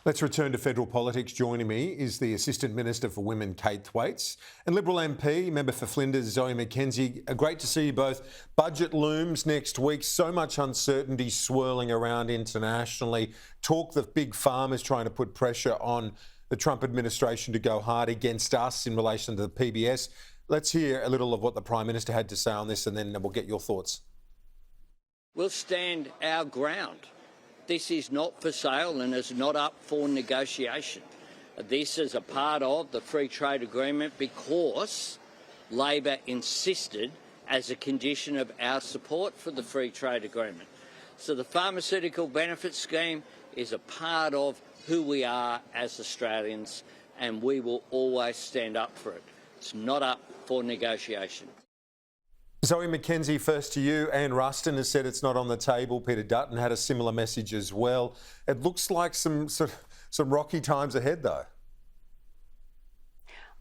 Let's return to federal politics. Joining me is the Assistant Minister for Women, Kate Thwaites, and Liberal MP, Member for Flinders, Zoe McKenzie. Great to see you both. Budget looms next week. So much uncertainty swirling around internationally. Talk the big pharma's trying to put pressure on the Trump administration to go hard against us in relation to the PBS. Let's hear a little of what the Prime Minister had to say on this, and then we'll get your thoughts. We'll stand our ground. This is not for sale and is not up for negotiation. This is a part of the free trade agreement because Labor insisted as a condition of our support for the free trade agreement. So the pharmaceutical benefit scheme is a part of who we are as Australians, and we will always stand up for it. It's not up for negotiation. Zoe McKenzie, first to you. Anne Ruston has said it's not on the table. Peter Dutton had a similar message as well. It looks like some rocky times ahead, though.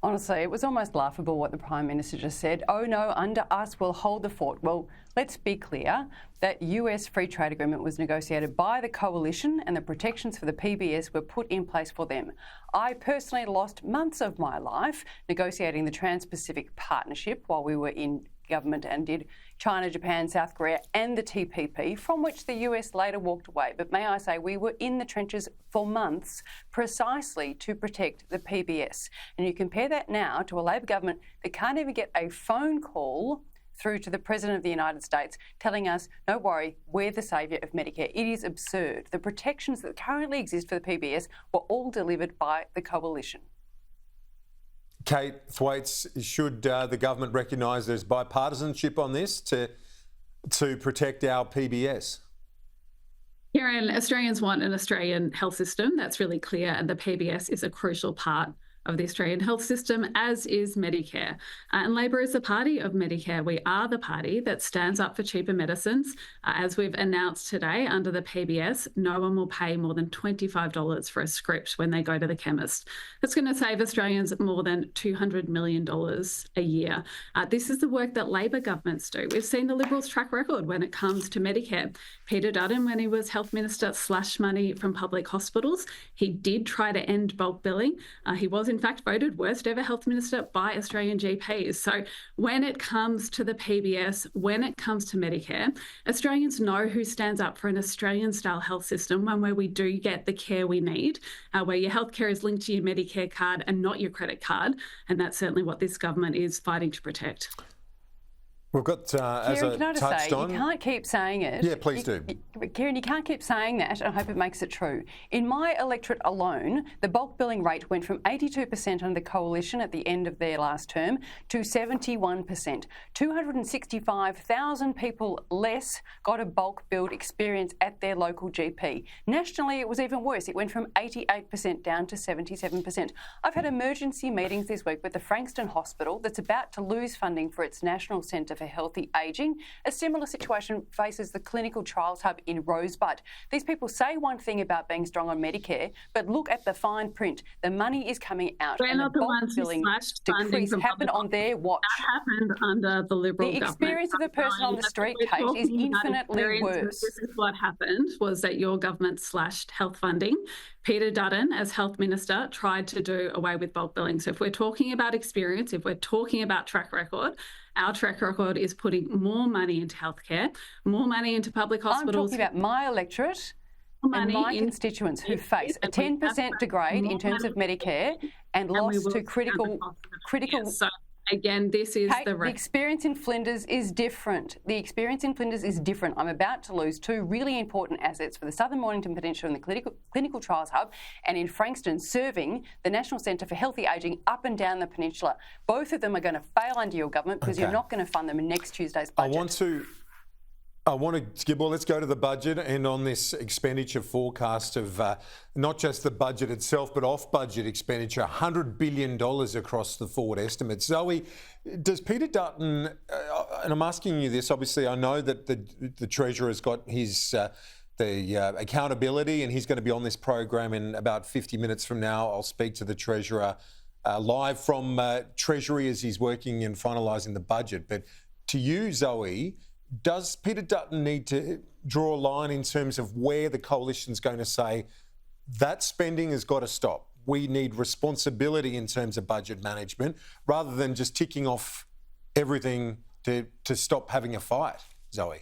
Honestly, it was almost laughable what the Prime Minister just said. Oh no, under us, we'll hold the fort. Well, let's be clear. That US free trade agreement was negotiated by the coalition and the protections for the PBS were put in place for them. I personally lost months of my life negotiating the Trans-Pacific Partnership while we were in government and did China, Japan, South Korea and the TPP, from which the US later walked away. But may I say, we were in the trenches for months precisely to protect the PBS. And you compare that now to a Labor government that can't even get a phone call through to the President of the United States telling us, don't worry, we're the saviour of Medicare. It is absurd. The protections that currently exist for the PBS were all delivered by the coalition. Kate Thwaites, should the government recognise there's bipartisanship on this to protect our PBS? Kieran, Australians want an Australian health system. That's really clear, and the PBS is a crucial part of the Australian health system, as is Medicare. And Labor is the party of Medicare. We are the party that stands up for cheaper medicines. As we've announced today, under the PBS, no one will pay more than $25 for a script when they go to the chemist. That's going to save Australians more than $200 million a year. This is the work that Labor governments do. We've seen the Liberals' track record when it comes to Medicare. Peter Dutton, when he was Health Minister, slashed money from public hospitals. He did try to end bulk billing. He was in fact voted worst ever health minister by Australian GPs. So when it comes to the PBS, when it comes to Medicare, Australians know who stands up for an Australian style health system, one where we do get the care we need, where your healthcare is linked to your Medicare card and not your credit card. And that's certainly what this government is fighting to protect. We've got, as Kieran, I touched on... You can't keep saying it. Yeah, please do. Kieran, you can't keep saying that, and I hope it makes it true. In my electorate alone, the bulk billing rate went from 82% under the coalition at the end of their last term to 71%. 265,000 people less got a bulk billed experience at their local GP. Nationally, it was even worse. It went from 88% down to 77%. I've had emergency meetings this week with the Frankston Hospital that's about to lose funding for its National Centre for Healthy Ageing. A similar situation faces the Clinical Trials Hub in Rosebud. These people say one thing about being strong on Medicare, but look at the fine print. The money is coming out. We're and not the the bulk ones who billing slashed funding decrease from happened on their watch. That happened under the Liberal government. The experience of the person on the street, Kate, is infinitely worse. This is what happened, was that your government slashed health funding. Peter Dutton, as Health Minister, tried to do away with bulk billing. So if we're talking about experience, if we're talking about track record, our track record is putting more money into healthcare, more money into public hospitals. I'm talking about my electorate and my constituents who face a 10% degrade in terms of Medicare and loss to critical. So again, this is the experience in Flinders is different. The experience in Flinders is different. I'm about to lose two really important assets for the Southern Mornington Peninsula and the Clinical Trials Hub, and in Frankston, serving the National Centre for Healthy Ageing up and down the peninsula. Both of them are going to fail under your government because you're not going to fund them in next Tuesday's budget. Let's go to the budget, and on this expenditure forecast of not just the budget itself, but off-budget expenditure, $100 billion across the forward estimates. Zoe, does Peter Dutton, and I'm asking you this, obviously I know that the Treasurer's got his accountability, and he's going to be on this program in about 50 minutes from now. I'll speak to the Treasurer live from Treasury as he's working and finalising the budget. But to you, Zoe, does Peter Dutton need to draw a line in terms of where the coalition's going to say That spending has got to stop. We need responsibility in terms of budget management rather than just ticking off everything to stop having a fight, Zoe.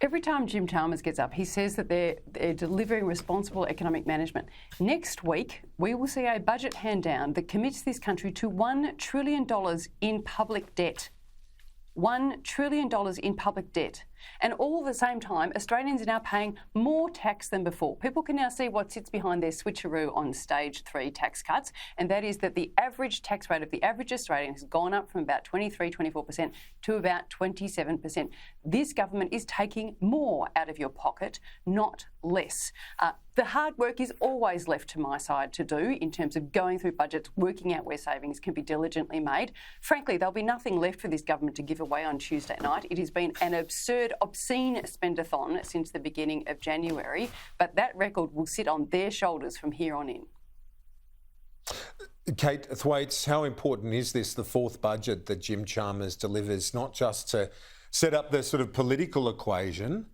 Every time Jim Chalmers gets up, he says that they're delivering responsible economic management. Next week, we will see a budget hand down that commits this country to $1 trillion in public debt. $1 trillion in public debt. And all at the same time, Australians are now paying more tax than before. People can now see what sits behind their switcheroo on stage 3 tax cuts, and that is that the average tax rate of the average Australian has gone up from about 24% to about 27%. This government is taking more out of your pocket, not less. The hard work is always left to my side to do in terms of going through budgets, working out where savings can be diligently made. Frankly, there'll be nothing left for this government to give away on Tuesday night. It has been an obscene spendathon since the beginning of January, but that record will sit on their shoulders from here on in. Kate Thwaites, how important is this, the fourth budget that Jim Chalmers delivers, not just to set up the sort of political equation,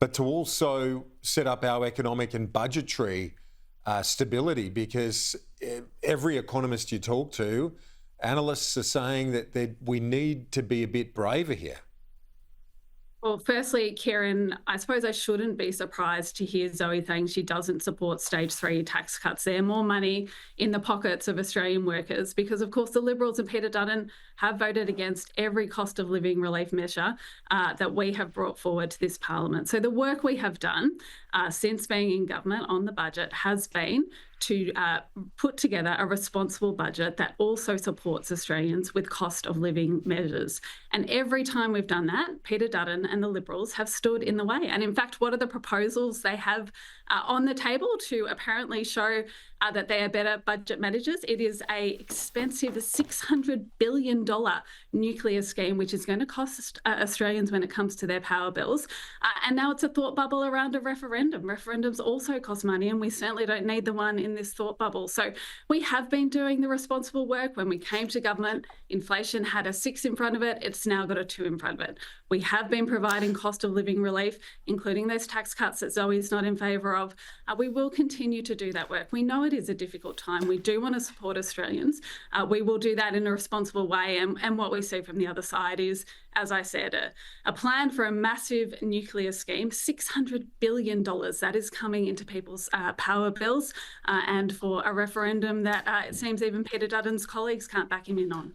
but to also set up our economic and budgetary stability? Because every economist you talk to, analysts are saying that we need to be a bit braver here. Well, firstly, Kieran, I suppose I shouldn't be surprised to hear Zoe saying she doesn't support stage 3 tax cuts. There more money in the pockets of Australian workers because, of course, the Liberals and Peter Dutton have voted against every cost of living relief measure that we have brought forward to this parliament. So the work we have done since being in government on the budget has been to put together a responsible budget that also supports Australians with cost of living measures. And every time we've done that, Peter Dutton and the Liberals have stood in the way. And in fact, what are the proposals they have on the table to apparently show that they are better budget managers? It is an expensive $600 billion nuclear scheme, which is going to cost Australians when it comes to their power bills. And now it's a thought bubble around a referendum. Referendums also cost money, and we certainly don't need the one in this thought bubble. So we have been doing the responsible work. When we came to government, inflation had a 6 in front of it. It's now got a 2 in front of it. We have been providing cost of living relief, including those tax cuts that Zoe's not in favour of. We will continue to do that work. We know it is a difficult time. We do want to support Australians. We will do that in a responsible way. And what we see from the other side is, as I said, a plan for a massive nuclear scheme, $600 billion that is coming into people's power bills, and for a referendum that it seems even Peter Dutton's colleagues can't back him in on.